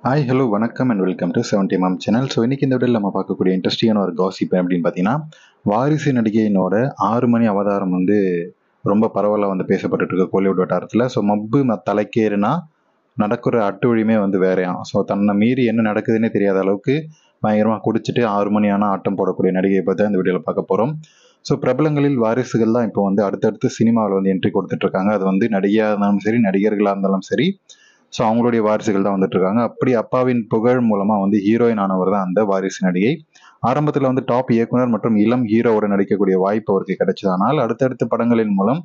Hi hello வணக்கம் and welcome to 70 ma'am channel. So இன்றைக்கி இந்த வீடியோவில் நம்ம பார்க்கக்கூடிய இன்ட்ரெஸ்டிங்கான ஒரு காசிப் அப்படின்னு பார்த்தீங்கன்னா, வாரிசு நடிகையினோட 6 மணி அவதாரம் வந்து ரொம்ப பரவலாக வந்து பேசப்பட்டுட்டு இருக்கு கோலிவுட் வட்டாரத்தில். ஸோ மப்பு தலைக்கேறுனா நடக்கிற அட்டுவழியுமே வந்து வேறையாம். ஸோ தன்னை மீறி என்ன நடக்குதுன்னே தெரியாத அளவுக்கு பயங்கரமாக குடிச்சிட்டு 6 மணி ஆனால் ஆட்டம் போடக்கூடிய நடிகையை பற்றி இந்த வீடியோவில் பார்க்க போகிறோம். ஸோ பிரபலங்களில் வாரிசுகள் தான் இப்போ வந்து அடுத்தடுத்து சினிமாவில் வந்து என்ட்ரி கொடுத்துட்ருக்காங்க. அது வந்து நடிகையாக இருந்தாலும் சரி, நடிகர்களாக இருந்தாலும் சரி. ஸோ அவங்களுடைய வாரிசுகள் தான் வந்துட்டு இருக்காங்க. அப்படி அப்பாவின் புகழ் மூலமா வந்து ஹீரோயின் ஆனவர் தான் அந்த வாரிசு நடிகை. ஆரம்பத்தில் வந்து டாப் இயக்குனர் மற்றும் இளம் ஹீரோவோட நடிக்கக்கூடிய வாய்ப்பு அவருக்கு கிடைச்சதனால் அடுத்தடுத்த படங்களின் மூலம்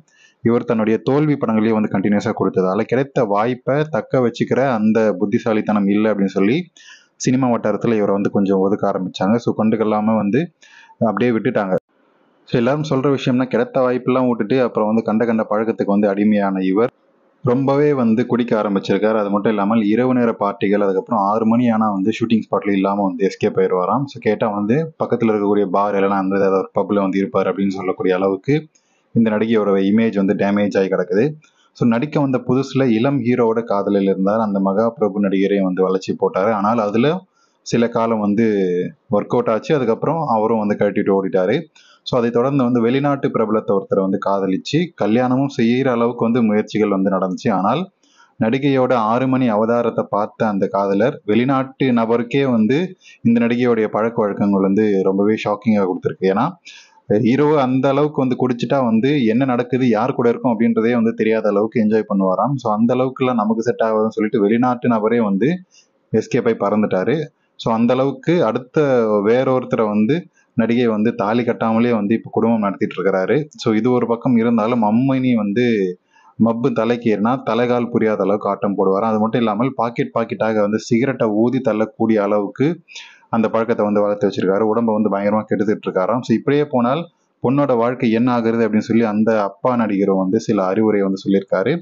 இவர் தன்னுடைய தோல்வி படங்களையும் வந்து கண்டினியூஸாக கொடுத்ததால கிடைத்த வாய்ப்பை தக்க வச்சுக்கிற அந்த புத்திசாலித்தனம் இல்லை அப்படின்னு சொல்லி சினிமா வட்டாரத்தில் இவரை வந்து கொஞ்சம் ஒதுக்க ஆரம்பிச்சாங்க. ஸோ கொண்டுக்கல்லாமல் வந்து அப்படியே விட்டுட்டாங்க. ஸோ எல்லாரும் சொல்ற விஷயம்னா கிடைத்த வாய்ப்பெல்லாம் விட்டுட்டு அப்புறம் வந்து கண்ட கண்ட பழக்கத்துக்கு வந்து அடிமையான இவர் ரொம்பவே வந்து குடிக்க ஆரம்பிச்சிருக்காரு. அது மட்டும் இல்லாமல் இரவு நேர பார்ட்டிகள், அதுக்கப்புறம் 6 மணி ஆனால் வந்து ஷூட்டிங் ஸ்பாட்ல இல்லாமல் வந்து எஸ்கேப் ஆயிடுவாராம். ஸோ கேட்டால் வந்து பக்கத்தில் இருக்கக்கூடிய பார் இல்லைனா அந்த ஏதாவது ஒரு பப்பில் வந்து இருப்பார் அப்படின்னு சொல்லக்கூடிய அளவுக்கு இந்த நடிகையோட இமேஜ் வந்து டேமேஜ் ஆகி கிடக்குது. ஸோ நடிக்க வந்த புதுசில் இளம் ஹீரோவோட காதலில் இருந்தார். அந்த மகா பிரபு நடிகரையும் வந்து வளர்ச்சி போட்டார். ஆனால் அதில் சில காலம் வந்து ஒர்க் அவுட் ஆச்சு. அதுக்கப்புறம் அவரும் வந்து கழட்டிட்டு ஓடிட்டாரு. ஸோ அதை தொடர்ந்து வந்து வெளிநாட்டு பிரபலத்தை ஒருத்தரை வந்து காதலிச்சு கல்யாணமும் செய்கிற அளவுக்கு வந்து முயற்சிகள் வந்து நடந்துச்சு. ஆனால் நடிகையோட 6 மணி அவதாரத்தை பார்த்த அந்த காதலர் வெளிநாட்டு நபருக்கே வந்து இந்த நடிகையோடைய பழக்க வழக்கங்கள் வந்து ரொம்பவே ஷாக்கிங்காக கொடுத்துருக்கு. ஏன்னா ஹீரோ அந்த அளவுக்கு வந்து குடிச்சிட்டா வந்து என்ன நடக்குது, யார் கூட இருக்கும் அப்படின்றதே வந்து தெரியாத அளவுக்கு என்ஜாய் பண்ணுவாராம். ஸோ அந்த அளவுக்குலாம் நமக்கு செட் ஆகாதுன்னு சொல்லிட்டு வெளிநாட்டு நபரே வந்து எஸ்கேப் ஆகி பறந்துட்டாரு. ஸோ அந்த அளவுக்கு அடுத்த வேறொருத்தரை வந்து நடிகை வந்து தாலி கட்டாமலே வந்து இப்போ குடும்பம் நடத்திட்டு இருக்கிறாரு. ஸோ இது ஒரு பக்கம் இருந்தாலும் அம்மணி வந்து மப்பு தலைக்கு ஏறினா தலைகால் புரியாத அளவுக்கு ஆட்டம் போடுவாராம். அது மட்டும் இல்லாமல் பாக்கெட்டாக வந்து சிகரெட்டை ஊதி தள்ளக்கூடிய அளவுக்கு அந்த பழக்கத்தை வந்து வளர்த்து வச்சிருக்காரு. உடம்பை வந்து பயங்கரமாக கெடுத்துட்டு இருக்காராம். ஸோ இப்படியே போனால் பொண்ணோட வாழ்க்கை என்ன ஆகுறது அப்படின்னு சொல்லி அந்த அப்பா நடிகரும் வந்து சில அறிவுரை வந்து சொல்லியிருக்காரு.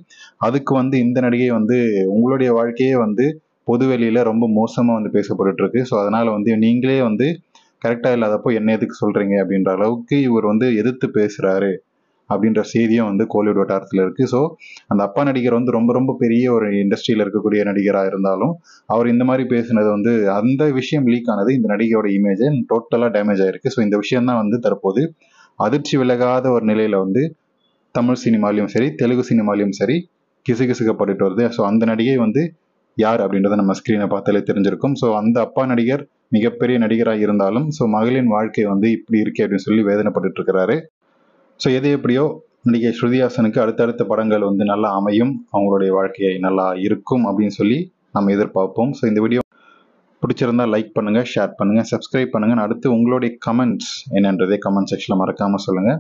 அதுக்கு வந்து இந்த நடிகை வந்து உங்களுடைய வாழ்க்கையே வந்து பொதுவெளியில ரொம்ப மோசமா வந்து பேசப்பட்டுட்டு இருக்கு. ஸோ அதனால வந்து நீங்களே வந்து கரெக்டா இல்லாதப்போ என்ன எதுக்கு சொல்றீங்க அப்படின்ற அளவுக்கு இவர் வந்து எதிர்த்து பேசுறாரு அப்படின்ற செய்தியும் வந்து கோலிவுட் வட்டாரத்தில் இருக்கு. ஸோ அந்த அப்பா நடிகர் வந்து ரொம்ப ரொம்ப பெரிய ஒரு இண்டஸ்ட்ரியில் இருக்கக்கூடிய நடிகராக இருந்தாலும் அவர் இந்த மாதிரி பேசுனது வந்து அந்த விஷயம் லீக் ஆனது இந்த நடிகையோட இமேஜை டோட்டலாக டேமேஜ் ஆயிருக்கு. ஸோ இந்த விஷயம் தான் வந்து தற்போது அதிர்ச்சி விலகாத ஒரு நிலையில வந்து தமிழ் சினிமாலையும் சரி, தெலுங்கு சினிமாலையும் சரி கிசுகிசுக்கப்பட்டுட்டு வருது. ஸோ அந்த நடிகை வந்து யார் அப்படின்றத நம்ம ஸ்க்ரீனை பார்த்தாலே தெரிஞ்சிருக்கும். ஸோ அந்த அப்பா நடிகர் மிகப்பெரிய நடிகராக இருந்தாலும் ஸோ மகளின் வாழ்க்கை வந்து இப்படி இருக்கே அப்படின்னு சொல்லி வேதனைப்பட்டு இருக்கிறாரு. ஸோ எது எப்படியோ நடிகை ஸ்ருதிஹாசனுக்கு அடுத்தடுத்த படங்கள் வந்து நல்லா அமையும், அவங்களுடைய வாழ்க்கையை நல்லா இருக்கும் அப்படின்னு சொல்லி நம்ம எதிர்பார்ப்போம். ஸோ இந்த வீடியோ பிடிச்சிருந்தா லைக் பண்ணுங்க, ஷேர் பண்ணுங்க, சப்ஸ்கிரைப் பண்ணுங்க. அடுத்து உங்களுடைய கமெண்ட்ஸ் என்னன்றதே கமெண்ட் செக்ஷனில் மறக்காம சொல்லுங்க.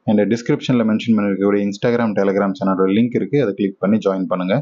அண்ட் டிஸ்கிரிப்ஷனில் மென்ஷன் பண்ணிருக்கக்கூடிய இன்ஸ்டாகிராம், டெலிகிராம் சேனலோட லிங்க் இருக்கு, அதை கிளிக் பண்ணி ஜாயின் பண்ணுங்க.